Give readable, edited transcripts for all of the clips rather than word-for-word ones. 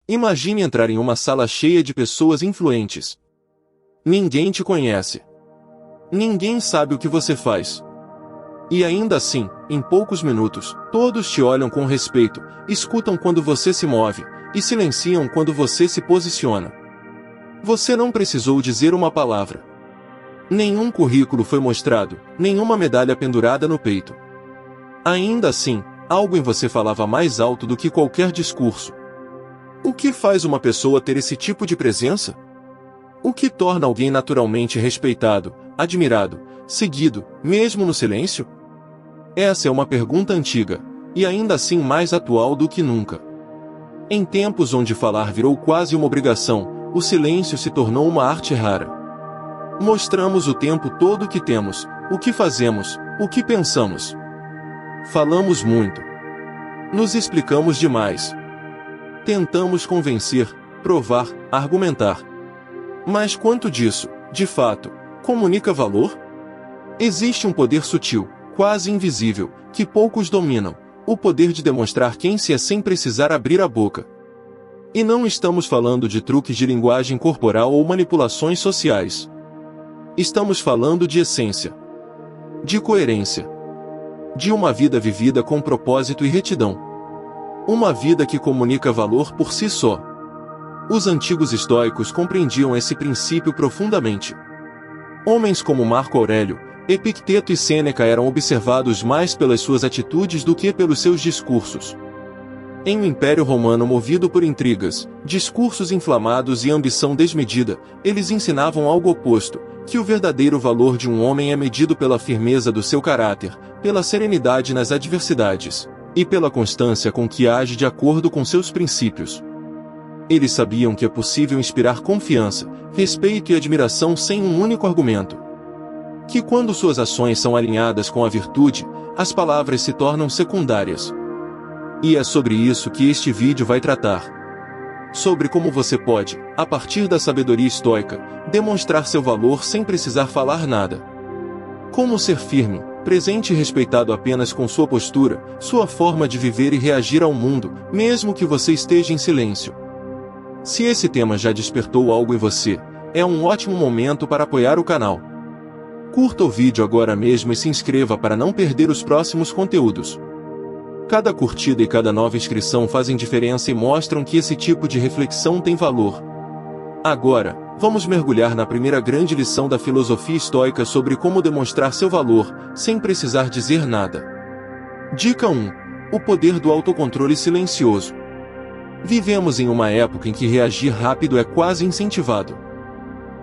Imagine entrar em uma sala cheia de pessoas influentes. Ninguém te conhece. Ninguém sabe o que você faz. E ainda assim, em poucos minutos, todos te olham com respeito, escutam quando você se move, e silenciam quando você se posiciona. Você não precisou dizer uma palavra. Nenhum currículo foi mostrado, nenhuma medalha pendurada no peito. Ainda assim, algo em você falava mais alto do que qualquer discurso. O que faz uma pessoa ter esse tipo de presença? O que torna alguém naturalmente respeitado, admirado, seguido, mesmo no silêncio? Essa é uma pergunta antiga, e ainda assim mais atual do que nunca. Em tempos onde falar virou quase uma obrigação, o silêncio se tornou uma arte rara. Mostramos o tempo todo o que temos, o que fazemos, o que pensamos. Falamos muito. Nos explicamos demais. Tentamos convencer, provar, argumentar. Mas quanto disso, de fato, comunica valor? Existe um poder sutil, quase invisível, que poucos dominam, o poder de demonstrar quem se é sem precisar abrir a boca. E não estamos falando de truques de linguagem corporal ou manipulações sociais. Estamos falando de essência, de coerência, de uma vida vivida com propósito e retidão. Uma vida que comunica valor por si só. Os antigos estoicos compreendiam esse princípio profundamente. Homens como Marco Aurélio, Epicteto e Sêneca eram observados mais pelas suas atitudes do que pelos seus discursos. Em um império romano movido por intrigas, discursos inflamados e ambição desmedida, eles ensinavam algo oposto, que o verdadeiro valor de um homem é medido pela firmeza do seu caráter, pela serenidade nas adversidades, e pela constância com que age de acordo com seus princípios. Eles sabiam que é possível inspirar confiança, respeito e admiração sem um único argumento. Que quando suas ações são alinhadas com a virtude, as palavras se tornam secundárias. E é sobre isso que este vídeo vai tratar. Sobre como você pode, a partir da sabedoria estoica, demonstrar seu valor sem precisar falar nada. Como ser firme, presente e respeitado apenas com sua postura, sua forma de viver e reagir ao mundo, mesmo que você esteja em silêncio. Se esse tema já despertou algo em você, é um ótimo momento para apoiar o canal. Curta o vídeo agora mesmo e se inscreva para não perder os próximos conteúdos. Cada curtida e cada nova inscrição fazem diferença e mostram que esse tipo de reflexão tem valor. Agora, vamos mergulhar na primeira grande lição da filosofia estoica sobre como demonstrar seu valor, sem precisar dizer nada. Dica 1. O poder do autocontrole silencioso. Vivemos em uma época em que reagir rápido é quase incentivado.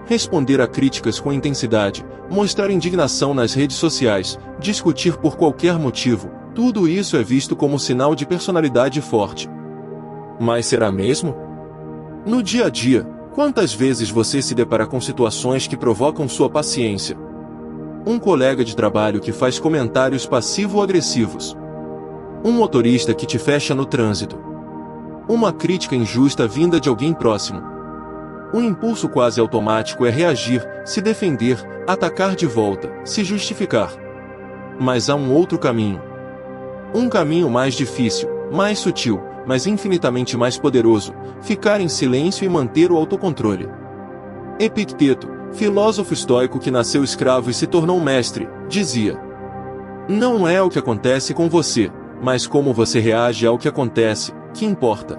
Responder a críticas com intensidade, mostrar indignação nas redes sociais, discutir por qualquer motivo, tudo isso é visto como sinal de personalidade forte. Mas será mesmo? No dia a dia, quantas vezes você se depara com situações que provocam sua paciência? Um colega de trabalho que faz comentários passivo-agressivos. Um motorista que te fecha no trânsito. Uma crítica injusta vinda de alguém próximo. Um impulso quase automático é reagir, se defender, atacar de volta, se justificar. Mas há um outro caminho. Um caminho mais difícil, mais sutil, mas infinitamente mais poderoso: ficar em silêncio e manter o autocontrole. Epicteto, filósofo estoico que nasceu escravo e se tornou mestre, dizia: não é o que acontece com você, mas como você reage ao que acontece, que importa.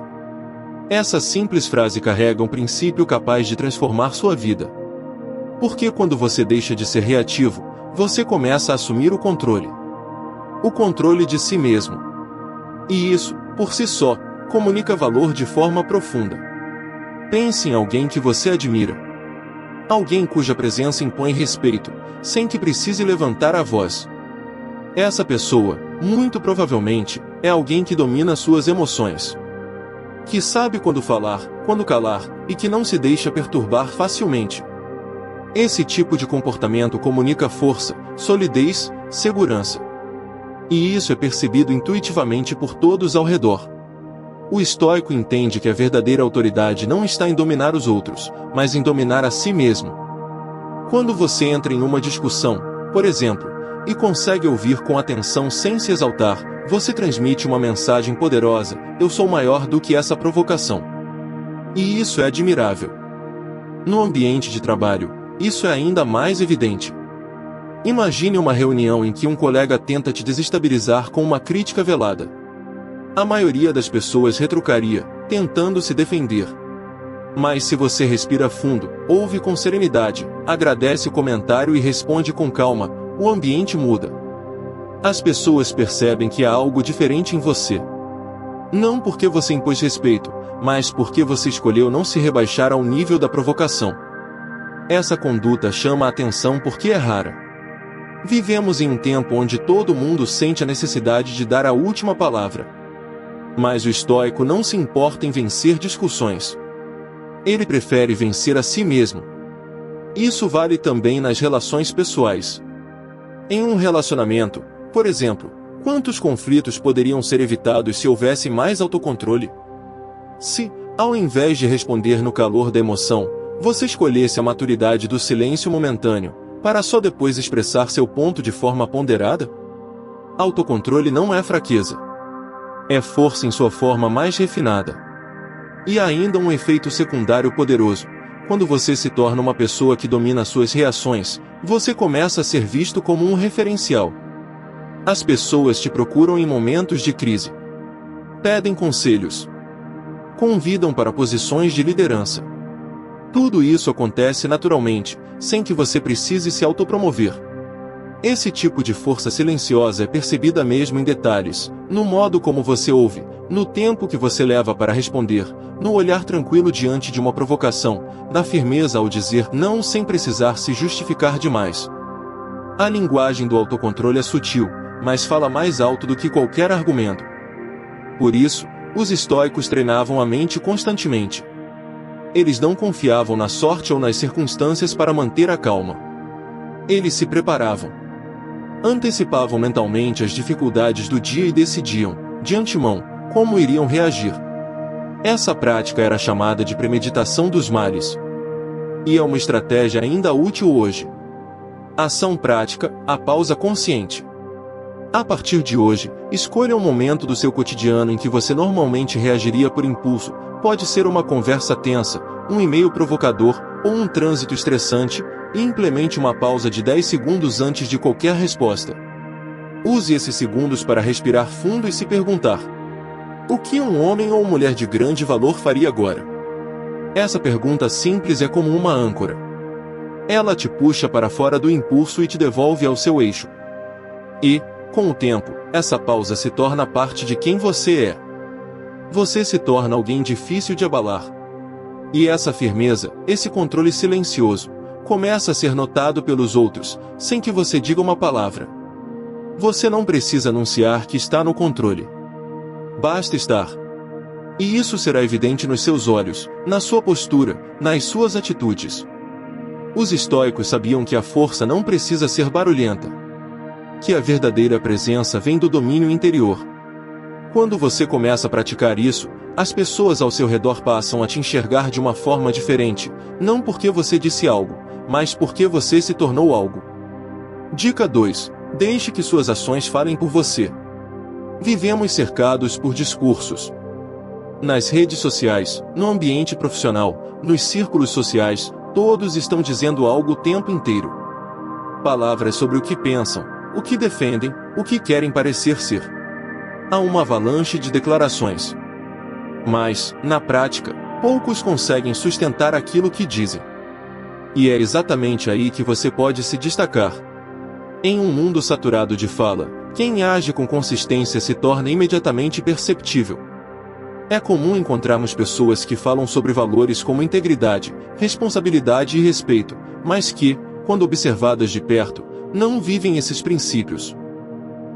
Essa simples frase carrega um princípio capaz de transformar sua vida. Porque quando você deixa de ser reativo, você começa a assumir o controle. O controle de si mesmo. E isso, por si só, comunica valor de forma profunda. Pense em alguém que você admira. Alguém cuja presença impõe respeito, sem que precise levantar a voz. Essa pessoa, muito provavelmente, é alguém que domina suas emoções. Que sabe quando falar, quando calar, e que não se deixa perturbar facilmente. Esse tipo de comportamento comunica força, solidez, segurança. E isso é percebido intuitivamente por todos ao redor. O estoico entende que a verdadeira autoridade não está em dominar os outros, mas em dominar a si mesmo. Quando você entra em uma discussão, por exemplo, e consegue ouvir com atenção sem se exaltar, você transmite uma mensagem poderosa: eu sou maior do que essa provocação. E isso é admirável. No ambiente de trabalho, isso é ainda mais evidente. Imagine uma reunião em que um colega tenta te desestabilizar com uma crítica velada. A maioria das pessoas retrucaria, tentando se defender. Mas se você respira fundo, ouve com serenidade, agradece o comentário e responde com calma, o ambiente muda. As pessoas percebem que há algo diferente em você. Não porque você impôs respeito, mas porque você escolheu não se rebaixar ao nível da provocação. Essa conduta chama a atenção porque é rara. Vivemos em um tempo onde todo mundo sente a necessidade de dar a última palavra. Mas o estoico não se importa em vencer discussões. Ele prefere vencer a si mesmo. Isso vale também nas relações pessoais. Em um relacionamento, por exemplo, quantos conflitos poderiam ser evitados se houvesse mais autocontrole? Se, ao invés de responder no calor da emoção, você escolhesse a maturidade do silêncio momentâneo, para só depois expressar seu ponto de forma ponderada? Autocontrole não é fraqueza. É força em sua forma mais refinada. E há ainda um efeito secundário poderoso. Quando você se torna uma pessoa que domina suas reações, você começa a ser visto como um referencial. As pessoas te procuram em momentos de crise. Pedem conselhos. Convidam para posições de liderança. Tudo isso acontece naturalmente, sem que você precise se autopromover. Esse tipo de força silenciosa é percebida mesmo em detalhes, no modo como você ouve, no tempo que você leva para responder, no olhar tranquilo diante de uma provocação, na firmeza ao dizer não sem precisar se justificar demais. A linguagem do autocontrole é sutil, mas fala mais alto do que qualquer argumento. Por isso, os estoicos treinavam a mente constantemente. Eles não confiavam na sorte ou nas circunstâncias para manter a calma. Eles se preparavam. Antecipavam mentalmente as dificuldades do dia e decidiam, de antemão, como iriam reagir. Essa prática era chamada de premeditação dos males. E é uma estratégia ainda útil hoje. Ação prática, a pausa consciente. A partir de hoje, escolha um momento do seu cotidiano em que você normalmente reagiria por impulso. Pode ser uma conversa tensa, um e-mail provocador, ou um trânsito estressante, e implemente uma pausa de 10 segundos antes de qualquer resposta. Use esses segundos para respirar fundo e se perguntar: o que um homem ou mulher de grande valor faria agora? Essa pergunta simples é como uma âncora. Ela te puxa para fora do impulso e te devolve ao seu eixo. E, com o tempo, essa pausa se torna parte de quem você é. Você se torna alguém difícil de abalar. E essa firmeza, esse controle silencioso, começa a ser notado pelos outros, sem que você diga uma palavra. Você não precisa anunciar que está no controle. Basta estar. E isso será evidente nos seus olhos, na sua postura, nas suas atitudes. Os estoicos sabiam que a força não precisa ser barulhenta. Que a verdadeira presença vem do domínio interior. Quando você começa a praticar isso, as pessoas ao seu redor passam a te enxergar de uma forma diferente, não porque você disse algo, mas porque você se tornou algo. Dica 2. Deixe que suas ações falem por você. Vivemos cercados por discursos. Nas redes sociais, no ambiente profissional, nos círculos sociais, todos estão dizendo algo o tempo inteiro. Palavras sobre o que pensam, o que defendem, o que querem parecer ser. Há uma avalanche de declarações. Mas, na prática, poucos conseguem sustentar aquilo que dizem. E é exatamente aí que você pode se destacar. Em um mundo saturado de fala, quem age com consistência se torna imediatamente perceptível. É comum encontrarmos pessoas que falam sobre valores como integridade, responsabilidade e respeito, mas que, quando observadas de perto, não vivem esses princípios.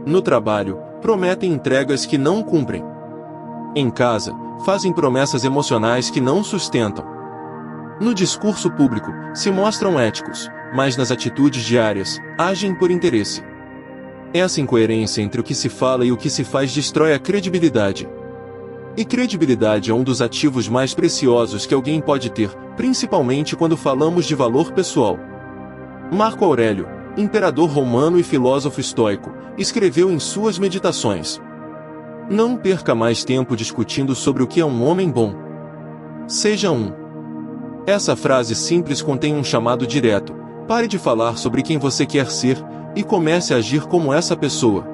No trabalho, prometem entregas que não cumprem. Em casa, fazem promessas emocionais que não sustentam. No discurso público, se mostram éticos, mas nas atitudes diárias, agem por interesse. Essa incoerência entre o que se fala e o que se faz destrói a credibilidade. E credibilidade é um dos ativos mais preciosos que alguém pode ter, principalmente quando falamos de valor pessoal. Marco Aurélio, imperador romano e filósofo estoico, escreveu em suas meditações: não perca mais tempo discutindo sobre o que é um homem bom. Seja um. Essa frase simples contém um chamado direto. Pare de falar sobre quem você quer ser e comece a agir como essa pessoa.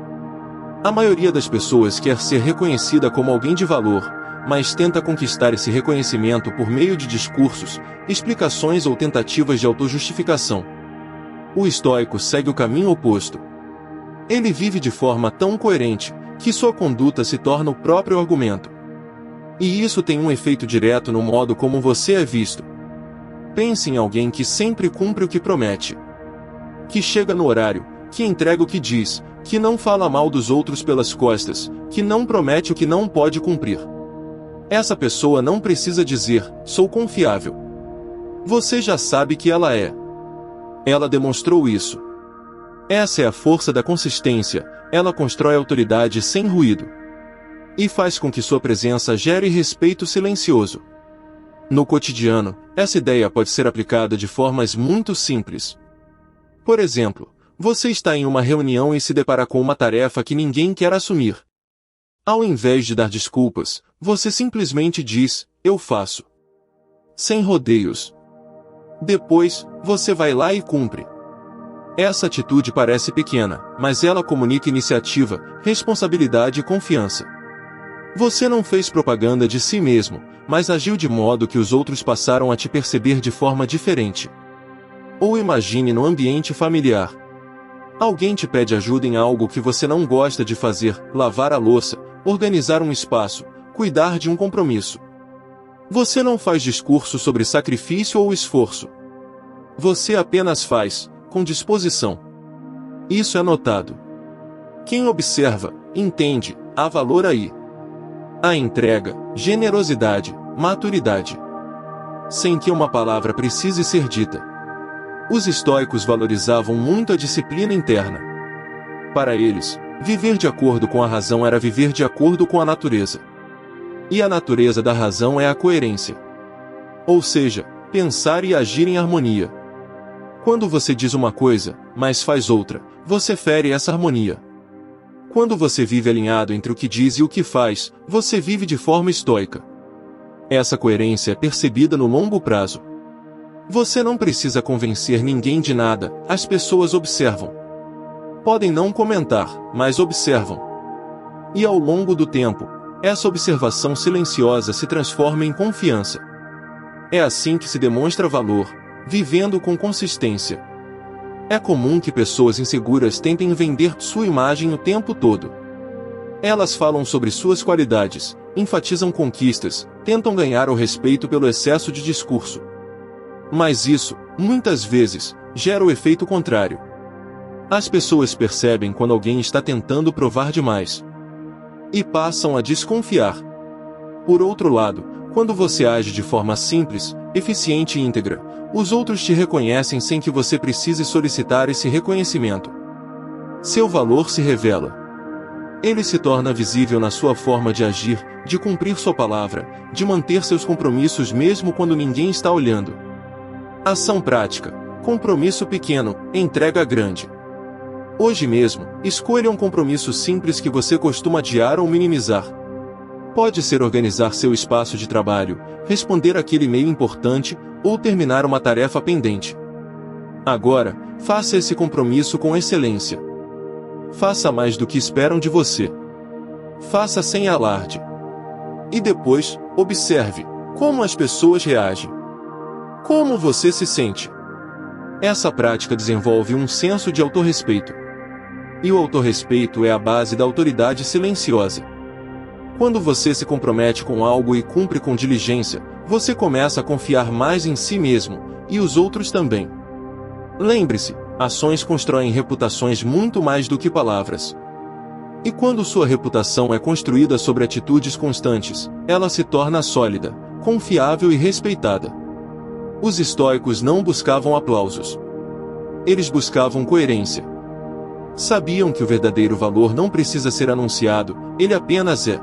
A maioria das pessoas quer ser reconhecida como alguém de valor, mas tenta conquistar esse reconhecimento por meio de discursos, explicações ou tentativas de autojustificação. O estoico segue o caminho oposto. Ele vive de forma tão coerente que sua conduta se torna o próprio argumento. E isso tem um efeito direto no modo como você é visto. Pense em alguém que sempre cumpre o que promete, que chega no horário, que entrega o que diz, que não fala mal dos outros pelas costas, que não promete o que não pode cumprir. Essa pessoa não precisa dizer, sou confiável. Você já sabe que ela é. Ela demonstrou isso. Essa é a força da consistência, ela constrói autoridade sem ruído. E faz com que sua presença gere respeito silencioso. No cotidiano, essa ideia pode ser aplicada de formas muito simples. Por exemplo, você está em uma reunião e se depara com uma tarefa que ninguém quer assumir. Ao invés de dar desculpas, você simplesmente diz, eu faço. Sem rodeios. Depois, você vai lá e cumpre. Essa atitude parece pequena, mas ela comunica iniciativa, responsabilidade e confiança. Você não fez propaganda de si mesmo, mas agiu de modo que os outros passaram a te perceber de forma diferente. Ou imagine no ambiente familiar. Alguém te pede ajuda em algo que você não gosta de fazer, lavar a louça, organizar um espaço, cuidar de um compromisso. Você não faz discurso sobre sacrifício ou esforço. Você apenas faz, com disposição. Isso é notado. Quem observa, entende, há valor aí. Há entrega, generosidade, maturidade. Sem que uma palavra precise ser dita. Os estoicos valorizavam muito a disciplina interna. Para eles, viver de acordo com a razão era viver de acordo com a natureza. E a natureza da razão é a coerência. Ou seja, pensar e agir em harmonia. Quando você diz uma coisa, mas faz outra, você fere essa harmonia. Quando você vive alinhado entre o que diz e o que faz, você vive de forma estoica. Essa coerência é percebida no longo prazo. Você não precisa convencer ninguém de nada, as pessoas observam. Podem não comentar, mas observam. E ao longo do tempo, essa observação silenciosa se transforma em confiança. É assim que se demonstra valor, vivendo com consistência. É comum que pessoas inseguras tentem vender sua imagem o tempo todo. Elas falam sobre suas qualidades, enfatizam conquistas, tentam ganhar o respeito pelo excesso de discurso. Mas isso, muitas vezes, gera o efeito contrário. As pessoas percebem quando alguém está tentando provar demais. E passam a desconfiar. Por outro lado, quando você age de forma simples, eficiente e íntegra, os outros te reconhecem sem que você precise solicitar esse reconhecimento. Seu valor se revela. Ele se torna visível na sua forma de agir, de cumprir sua palavra, de manter seus compromissos mesmo quando ninguém está olhando. Ação prática, compromisso pequeno, entrega grande. Hoje mesmo, escolha um compromisso simples que você costuma adiar ou minimizar. Pode ser organizar seu espaço de trabalho, responder aquele e-mail importante, ou terminar uma tarefa pendente. Agora, faça esse compromisso com excelência. Faça mais do que esperam de você. Faça sem alarde. E depois, observe como as pessoas reagem. Como você se sente? Essa prática desenvolve um senso de autorrespeito. E o autorrespeito é a base da autoridade silenciosa. Quando você se compromete com algo e cumpre com diligência, você começa a confiar mais em si mesmo, e os outros também. Lembre-se, ações constroem reputações muito mais do que palavras. E quando sua reputação é construída sobre atitudes constantes, ela se torna sólida, confiável e respeitada. Os estoicos não buscavam aplausos. Eles buscavam coerência. Sabiam que o verdadeiro valor não precisa ser anunciado, ele apenas é.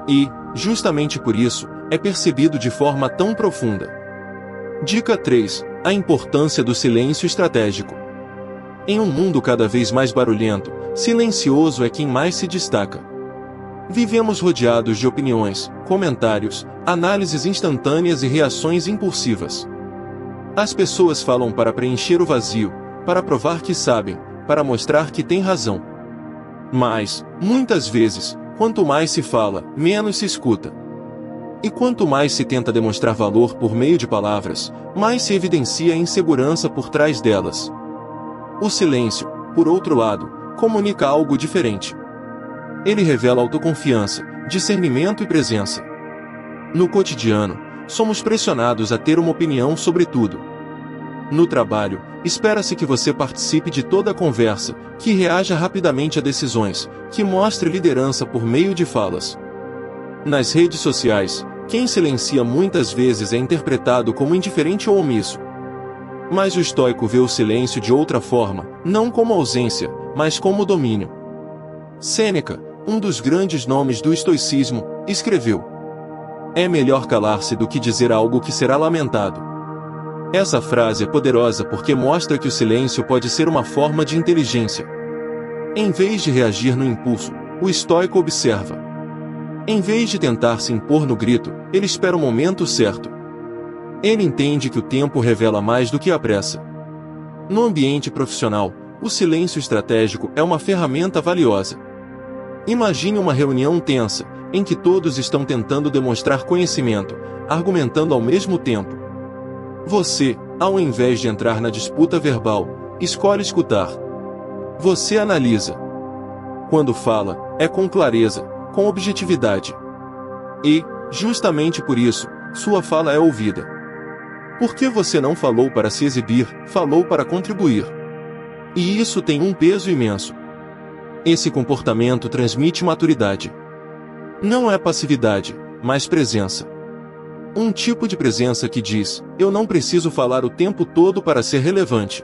E, justamente por isso, é percebido de forma tão profunda. Dica 3. A importância do silêncio estratégico. Em um mundo cada vez mais barulhento, silencioso é quem mais se destaca. Vivemos rodeados de opiniões, comentários, análises instantâneas e reações impulsivas. As pessoas falam para preencher o vazio, para provar que sabem, para mostrar que têm razão. Mas, muitas vezes, quanto mais se fala, menos se escuta. E quanto mais se tenta demonstrar valor por meio de palavras, mais se evidencia a insegurança por trás delas. O silêncio, por outro lado, comunica algo diferente. Ele revela autoconfiança, discernimento e presença. No cotidiano, somos pressionados a ter uma opinião sobre tudo. No trabalho, espera-se que você participe de toda a conversa, que reaja rapidamente a decisões, que mostre liderança por meio de falas. Nas redes sociais, quem silencia muitas vezes é interpretado como indiferente ou omisso. Mas o estoico vê o silêncio de outra forma, não como ausência, mas como domínio. Sêneca, um dos grandes nomes do estoicismo, escreveu: "É melhor calar-se do que dizer algo que será lamentado." Essa frase é poderosa porque mostra que o silêncio pode ser uma forma de inteligência. Em vez de reagir no impulso, o estoico observa. Em vez de tentar se impor no grito, ele espera o momento certo. Ele entende que o tempo revela mais do que a pressa. No ambiente profissional, o silêncio estratégico é uma ferramenta valiosa. Imagine uma reunião tensa, em que todos estão tentando demonstrar conhecimento, argumentando ao mesmo tempo. Você, ao invés de entrar na disputa verbal, escolhe escutar. Você analisa. Quando fala, é com clareza, com objetividade. E, justamente por isso, sua fala é ouvida. Porque você não falou para se exibir, falou para contribuir. E isso tem um peso imenso. Esse comportamento transmite maturidade. Não é passividade, mas presença. Um tipo de presença que diz: eu não preciso falar o tempo todo para ser relevante.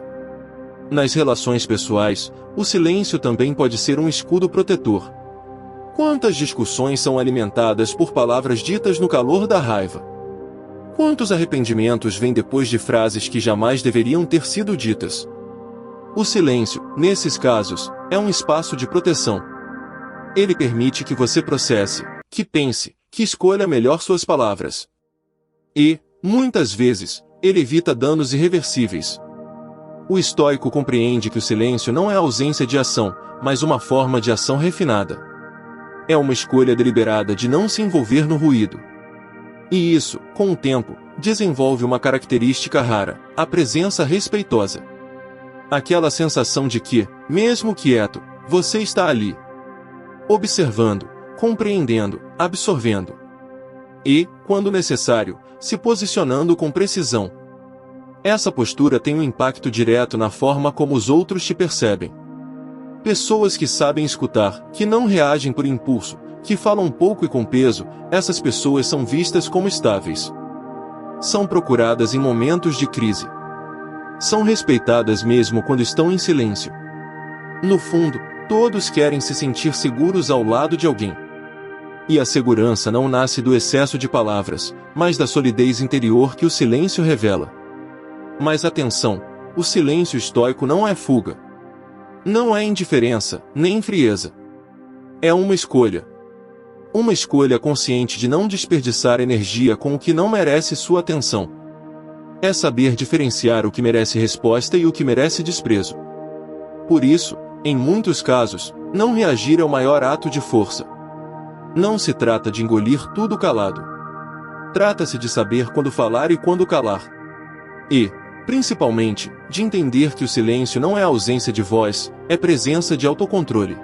Nas relações pessoais, o silêncio também pode ser um escudo protetor. Quantas discussões são alimentadas por palavras ditas no calor da raiva? Quantos arrependimentos vêm depois de frases que jamais deveriam ter sido ditas? O silêncio, nesses casos, é um espaço de proteção. Ele permite que você processe, que pense, que escolha melhor suas palavras. E, muitas vezes, ele evita danos irreversíveis. O estoico compreende que o silêncio não é ausência de ação, mas uma forma de ação refinada. É uma escolha deliberada de não se envolver no ruído. E isso, com o tempo, desenvolve uma característica rara, a presença respeitosa. Aquela sensação de que, mesmo quieto, você está ali. Observando, compreendendo, absorvendo. E, quando necessário, se posicionando com precisão. Essa postura tem um impacto direto na forma como os outros te percebem. Pessoas que sabem escutar, que não reagem por impulso, que falam pouco e com peso, essas pessoas são vistas como estáveis. São procuradas em momentos de crise. São respeitadas mesmo quando estão em silêncio. No fundo, todos querem se sentir seguros ao lado de alguém. E a segurança não nasce do excesso de palavras, mas da solidez interior que o silêncio revela. Mas atenção, o silêncio estoico não é fuga. Não é indiferença, nem frieza. É uma escolha. Uma escolha consciente de não desperdiçar energia com o que não merece sua atenção. É saber diferenciar o que merece resposta e o que merece desprezo. Por isso, em muitos casos, não reagir é o maior ato de força. Não se trata de engolir tudo calado. Trata-se de saber quando falar e quando calar. E, principalmente, de entender que o silêncio não é ausência de voz, é presença de autocontrole.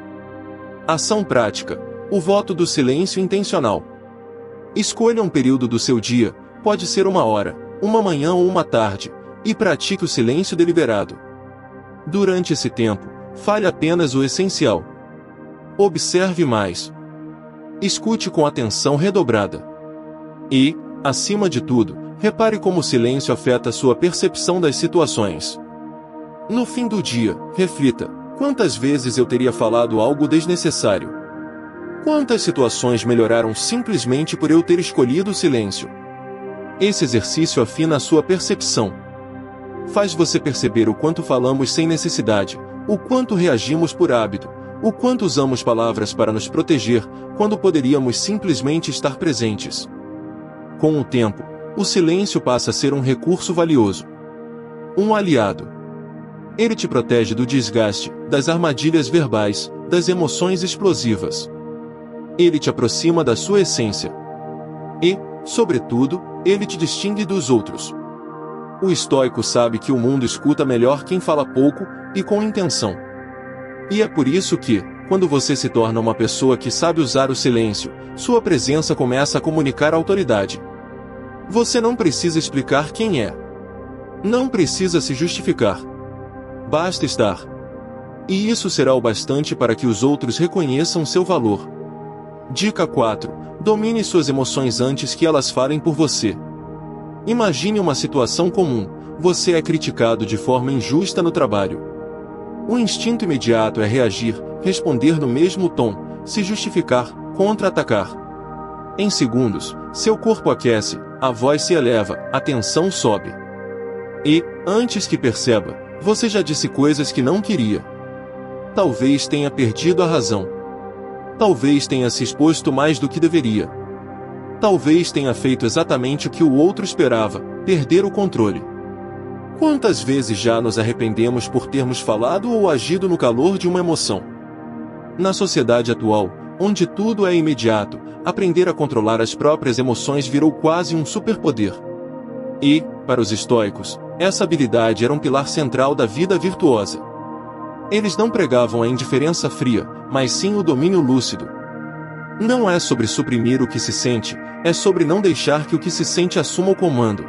Ação prática. O voto do silêncio intencional. Escolha um período do seu dia, pode ser uma hora, uma manhã ou uma tarde, e pratique o silêncio deliberado. Durante esse tempo, fale apenas o essencial. Observe mais. Escute com atenção redobrada. E, acima de tudo, repare como o silêncio afeta sua percepção das situações. No fim do dia, reflita: quantas vezes eu teria falado algo desnecessário? Quantas situações melhoraram simplesmente por eu ter escolhido o silêncio? Esse exercício afina a sua percepção. Faz você perceber o quanto falamos sem necessidade, o quanto reagimos por hábito, O quanto usamos palavras para nos proteger, quando poderíamos simplesmente estar presentes. Com o tempo, o silêncio passa a ser um recurso valioso. Um aliado. Ele te protege do desgaste, das armadilhas verbais, das emoções explosivas. Ele te aproxima da sua essência. E, sobretudo, ele te distingue dos outros. O estoico sabe que o mundo escuta melhor quem fala pouco, e com intenção. E é por isso que, quando você se torna uma pessoa que sabe usar o silêncio, sua presença começa a comunicar autoridade. Você não precisa explicar quem é. Não precisa se justificar. Basta estar. E isso será o bastante para que os outros reconheçam seu valor. Dica 4. Domine suas emoções antes que elas falem por você. Imagine uma situação comum. Você é criticado de forma injusta no trabalho. O instinto imediato é reagir, responder no mesmo tom, se justificar, contra-atacar. Em segundos, seu corpo aquece, a voz se eleva, a tensão sobe. E, antes que perceba, você já disse coisas que não queria. Talvez tenha perdido a razão. Talvez tenha se exposto mais do que deveria. Talvez tenha feito exatamente o que o outro esperava, perder o controle. Quantas vezes já nos arrependemos por termos falado ou agido no calor de uma emoção? Na sociedade atual, onde tudo é imediato, aprender a controlar as próprias emoções virou quase um superpoder. E, para os estoicos, essa habilidade era um pilar central da vida virtuosa. Eles não pregavam a indiferença fria, mas sim o domínio lúcido. Não é sobre suprimir o que se sente, é sobre não deixar que o que se sente assuma o comando.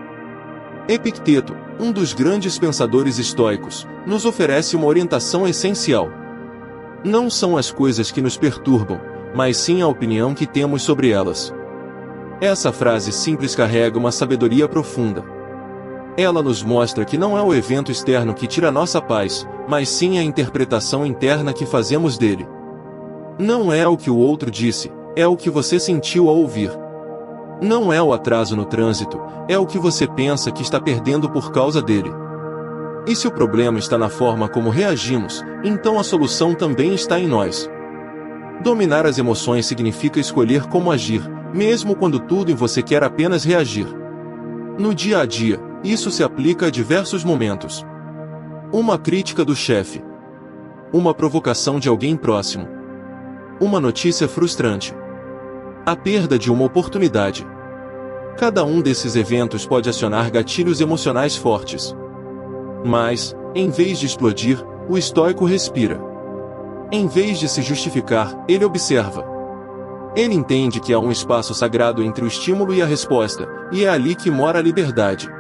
Epicteto, um dos grandes pensadores estoicos, nos oferece uma orientação essencial. Não são as coisas que nos perturbam, mas sim a opinião que temos sobre elas. Essa frase simples carrega uma sabedoria profunda. Ela nos mostra que não é o evento externo que tira nossa paz, mas sim a interpretação interna que fazemos dele. Não é o que o outro disse, é o que você sentiu ao ouvir. Não é o atraso no trânsito, é o que você pensa que está perdendo por causa dele. E se o problema está na forma como reagimos, então a solução também está em nós. Dominar as emoções significa escolher como agir, mesmo quando tudo em você quer apenas reagir. No dia a dia, isso se aplica a diversos momentos. Uma crítica do chefe. Uma provocação de alguém próximo. Uma notícia frustrante. A perda de uma oportunidade. Cada um desses eventos pode acionar gatilhos emocionais fortes. Mas, em vez de explodir, o estoico respira. Em vez de se justificar, ele observa. Ele entende que há um espaço sagrado entre o estímulo e a resposta, e é ali que mora a liberdade.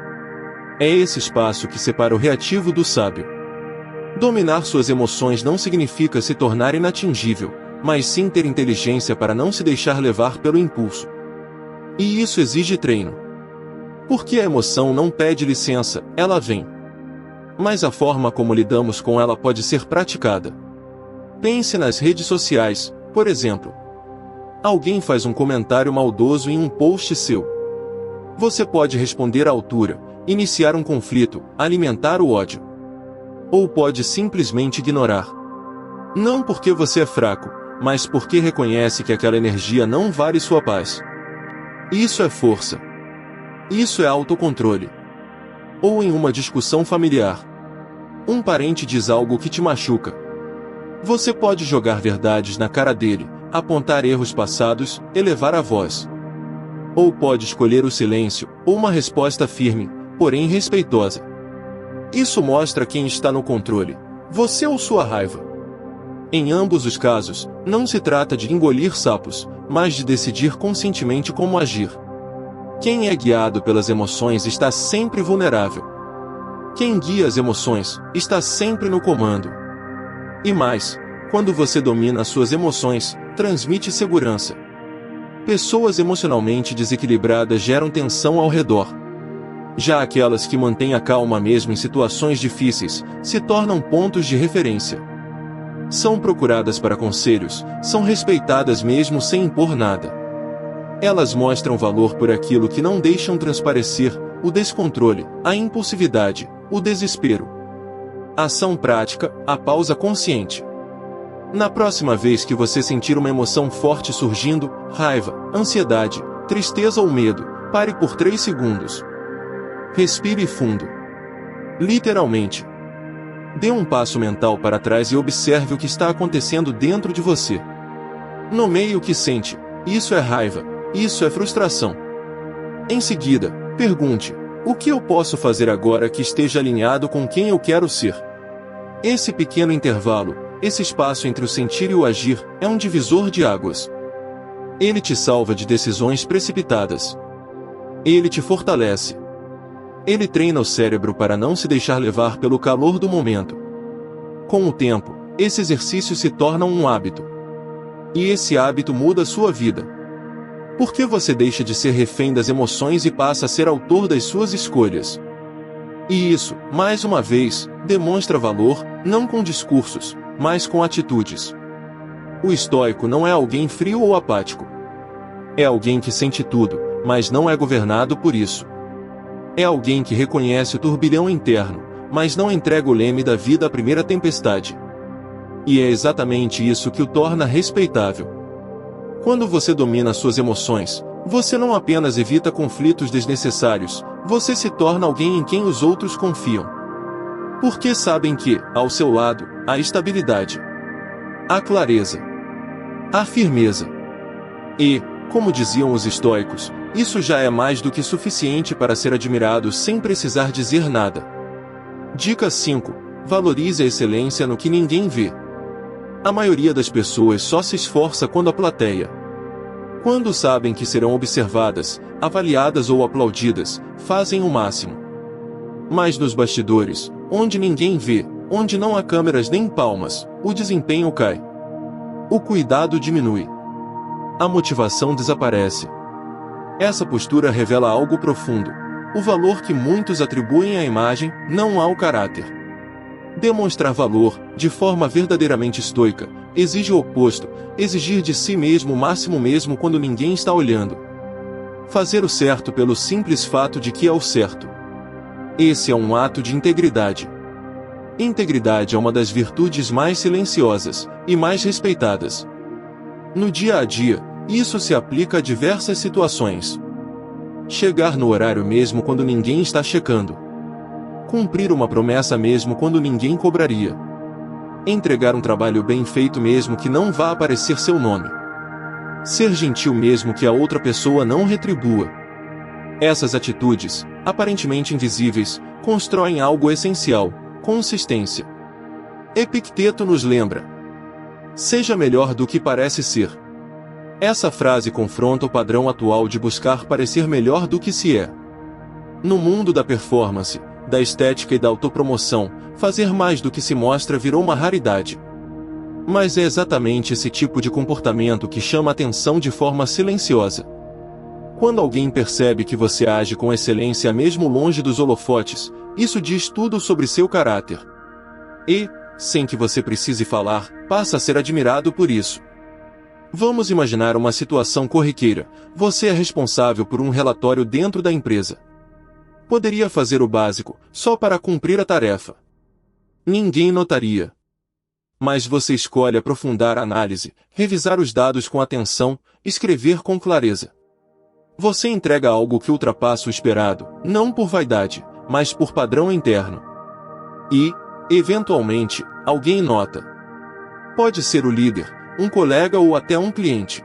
É esse espaço que separa o reativo do sábio. Dominar suas emoções não significa se tornar inatingível, mas sim ter inteligência para não se deixar levar pelo impulso. E isso exige treino. Porque a emoção não pede licença, ela vem. Mas a forma como lidamos com ela pode ser praticada. Pense nas redes sociais, por exemplo. Alguém faz um comentário maldoso em um post seu. Você pode responder à altura, iniciar um conflito, alimentar o ódio. Ou pode simplesmente ignorar. Não porque você é fraco, mas porque reconhece que aquela energia não vale sua paz. Isso é força. Isso é autocontrole. Ou em uma discussão familiar. Um parente diz algo que te machuca. Você pode jogar verdades na cara dele, apontar erros passados, elevar a voz. Ou pode escolher o silêncio, ou uma resposta firme, porém respeitosa. Isso mostra quem está no controle, você ou sua raiva. Em ambos os casos, não se trata de engolir sapos, mas de decidir conscientemente como agir. Quem é guiado pelas emoções está sempre vulnerável. Quem guia as emoções, está sempre no comando. E mais, quando você domina suas emoções, transmite segurança. Pessoas emocionalmente desequilibradas geram tensão ao redor. Já aquelas que mantêm a calma mesmo em situações difíceis, se tornam pontos de referência. São procuradas para conselhos, são respeitadas mesmo sem impor nada. Elas mostram valor por aquilo que não deixam transparecer, o descontrole, a impulsividade, o desespero. Ação prática, a pausa consciente. Na próxima vez que você sentir uma emoção forte surgindo, raiva, ansiedade, tristeza ou medo, pare por 3 segundos. Respire fundo. Literalmente. Dê um passo mental para trás e observe o que está acontecendo dentro de você. Nomeie o que sente. Isso é raiva. Isso é frustração. Em seguida, pergunte: o que eu posso fazer agora que esteja alinhado com quem eu quero ser? Esse pequeno intervalo, esse espaço entre o sentir e o agir, é um divisor de águas. Ele te salva de decisões precipitadas. Ele te fortalece. Ele treina o cérebro para não se deixar levar pelo calor do momento. Com o tempo, esse exercício se torna um hábito. E esse hábito muda a sua vida. Porque você deixa de ser refém das emoções e passa a ser autor das suas escolhas. E isso, mais uma vez, demonstra valor, não com discursos, mas com atitudes. O estoico não é alguém frio ou apático. É alguém que sente tudo, mas não é governado por isso. É alguém que reconhece o turbilhão interno, mas não entrega o leme da vida à primeira tempestade. E é exatamente isso que o torna respeitável. Quando você domina suas emoções, você não apenas evita conflitos desnecessários, você se torna alguém em quem os outros confiam. Porque sabem que, ao seu lado, há estabilidade, há clareza, há firmeza. E, como diziam os estoicos, isso já é mais do que suficiente para ser admirado sem precisar dizer nada. Dica 5. Valorize a excelência no que ninguém vê. A maioria das pessoas só se esforça quando a plateia. Quando sabem que serão observadas, avaliadas ou aplaudidas, fazem o máximo. Mas nos bastidores, onde ninguém vê, onde não há câmeras nem palmas, o desempenho cai. O cuidado diminui. A motivação desaparece. Essa postura revela algo profundo. O valor que muitos atribuem à imagem, não ao caráter. Demonstrar valor, de forma verdadeiramente estoica, exige o oposto, exigir de si mesmo o máximo mesmo quando ninguém está olhando. Fazer o certo pelo simples fato de que é o certo. Esse é um ato de integridade. Integridade é uma das virtudes mais silenciosas e mais respeitadas. No dia a dia, isso se aplica a diversas situações. Chegar no horário mesmo quando ninguém está checando. Cumprir uma promessa mesmo quando ninguém cobraria. Entregar um trabalho bem feito mesmo que não vá aparecer seu nome. Ser gentil mesmo que a outra pessoa não retribua. Essas atitudes, aparentemente invisíveis, constroem algo essencial: consistência. Epicteto nos lembra: seja melhor do que parece ser. Essa frase confronta o padrão atual de buscar parecer melhor do que se é. No mundo da performance, da estética e da autopromoção, fazer mais do que se mostra virou uma raridade. Mas é exatamente esse tipo de comportamento que chama a atenção de forma silenciosa. Quando alguém percebe que você age com excelência mesmo longe dos holofotes, isso diz tudo sobre seu caráter. E, sem que você precise falar, passa a ser admirado por isso. Vamos imaginar uma situação corriqueira. Você é responsável por um relatório dentro da empresa. Poderia fazer o básico, só para cumprir a tarefa. Ninguém notaria. Mas você escolhe aprofundar a análise, revisar os dados com atenção, escrever com clareza. Você entrega algo que ultrapassa o esperado, não por vaidade, mas por padrão interno. E, eventualmente, alguém nota. Pode ser o líder, um colega ou até um cliente.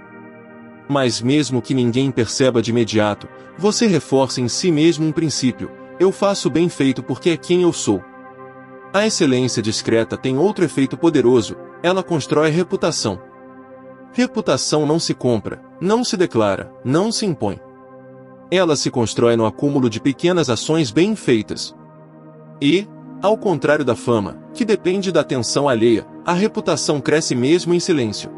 Mas mesmo que ninguém perceba de imediato, você reforça em si mesmo um princípio: eu faço bem feito porque é quem eu sou. A excelência discreta tem outro efeito poderoso: ela constrói reputação. Reputação não se compra, não se declara, não se impõe. Ela se constrói no acúmulo de pequenas ações bem feitas. E, ao contrário da fama, que depende da atenção alheia, a reputação cresce mesmo em silêncio.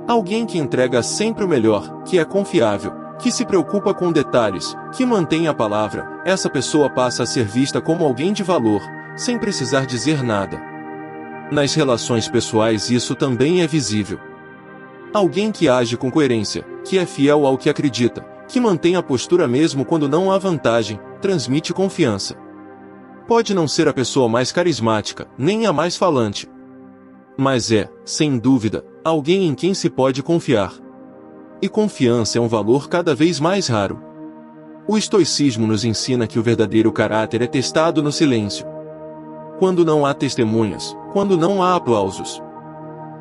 Alguém que entrega sempre o melhor, que é confiável, que se preocupa com detalhes, que mantém a palavra, essa pessoa passa a ser vista como alguém de valor, sem precisar dizer nada. Nas relações pessoais isso também é visível. Alguém que age com coerência, que é fiel ao que acredita, que mantém a postura mesmo quando não há vantagem, transmite confiança. Pode não ser a pessoa mais carismática, nem a mais falante. Mas é, sem dúvida, alguém em quem se pode confiar. E confiança é um valor cada vez mais raro. O estoicismo nos ensina que o verdadeiro caráter é testado no silêncio. Quando não há testemunhas, quando não há aplausos.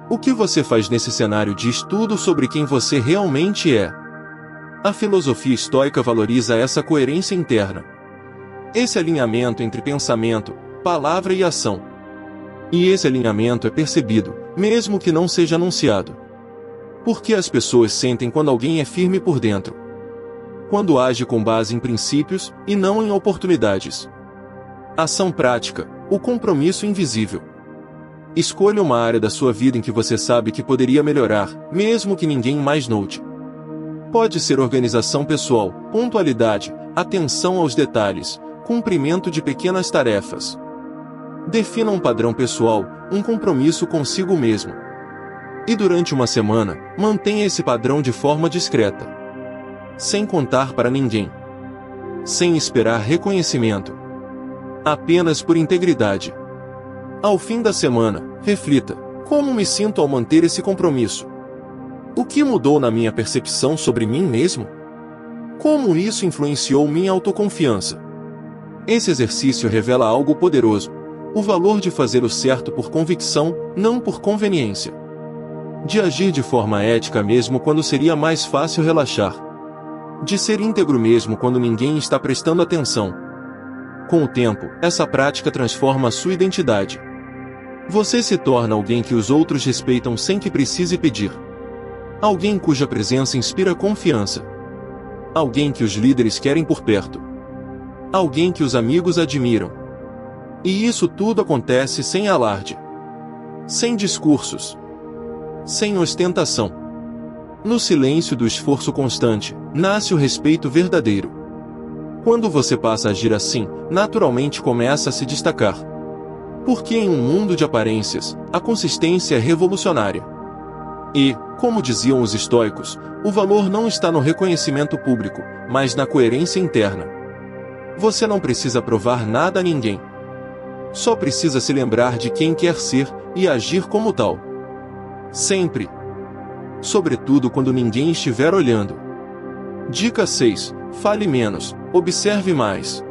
O que você faz nesse cenário diz tudo sobre quem você realmente é. A filosofia estoica valoriza essa coerência interna. Esse alinhamento entre pensamento, palavra e ação. E esse alinhamento é percebido, mesmo que não seja anunciado. Porque as pessoas sentem quando alguém é firme por dentro. Quando age com base em princípios, e não em oportunidades. Ação prática, o compromisso invisível. Escolha uma área da sua vida em que você sabe que poderia melhorar, mesmo que ninguém mais note. Pode ser organização pessoal, pontualidade, atenção aos detalhes, cumprimento de pequenas tarefas. Defina um padrão pessoal, um compromisso consigo mesmo. E durante uma semana, mantenha esse padrão de forma discreta. Sem contar para ninguém. Sem esperar reconhecimento. Apenas por integridade. Ao fim da semana, reflita: como me sinto ao manter esse compromisso? O que mudou na minha percepção sobre mim mesmo? Como isso influenciou minha autoconfiança? Esse exercício revela algo poderoso: o valor de fazer o certo por convicção, não por conveniência. De agir de forma ética mesmo quando seria mais fácil relaxar. De ser íntegro mesmo quando ninguém está prestando atenção. Com o tempo, essa prática transforma a sua identidade. Você se torna alguém que os outros respeitam sem que precise pedir. Alguém cuja presença inspira confiança. Alguém que os líderes querem por perto. Alguém que os amigos admiram. E isso tudo acontece sem alarde. Sem discursos. Sem ostentação. No silêncio do esforço constante, nasce o respeito verdadeiro. Quando você passa a agir assim, naturalmente começa a se destacar. Porque em um mundo de aparências, a consistência é revolucionária. E, como diziam os estoicos, o valor não está no reconhecimento público, mas na coerência interna. Você não precisa provar nada a ninguém. Só precisa se lembrar de quem quer ser, e agir como tal. Sempre. Sobretudo quando ninguém estiver olhando. Dica 6. Fale menos, observe mais.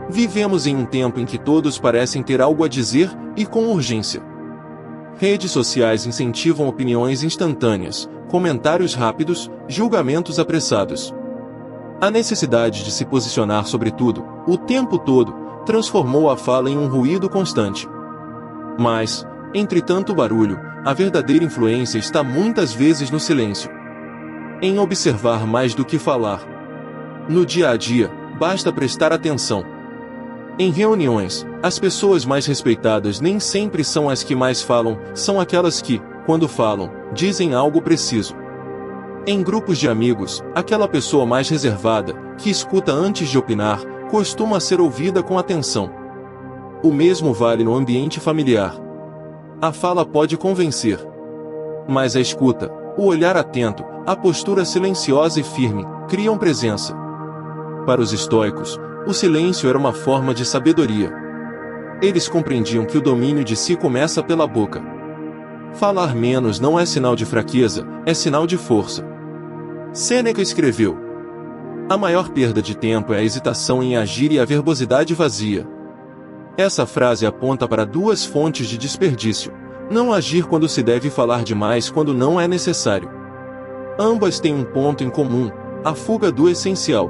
Vivemos em um tempo em que todos parecem ter algo a dizer, e com urgência. Redes sociais incentivam opiniões instantâneas, comentários rápidos, julgamentos apressados. A necessidade de se posicionar sobre tudo, o tempo todo, transformou a fala em um ruído constante. Mas, entre tanto barulho, a verdadeira influência está muitas vezes no silêncio. Em observar mais do que falar. No dia a dia, basta prestar atenção. Em reuniões, as pessoas mais respeitadas nem sempre são as que mais falam, são aquelas que, quando falam, dizem algo preciso. Em grupos de amigos, aquela pessoa mais reservada, que escuta antes de opinar, costuma ser ouvida com atenção. O mesmo vale no ambiente familiar. A fala pode convencer. Mas a escuta, o olhar atento, a postura silenciosa e firme, criam presença. Para os estoicos, o silêncio era uma forma de sabedoria. Eles compreendiam que o domínio de si começa pela boca. Falar menos não é sinal de fraqueza, é sinal de força. Sêneca escreveu: a maior perda de tempo é a hesitação em agir e a verbosidade vazia. Essa frase aponta para duas fontes de desperdício: não agir quando se deve falar demais quando não é necessário. Ambas têm um ponto em comum: a fuga do essencial.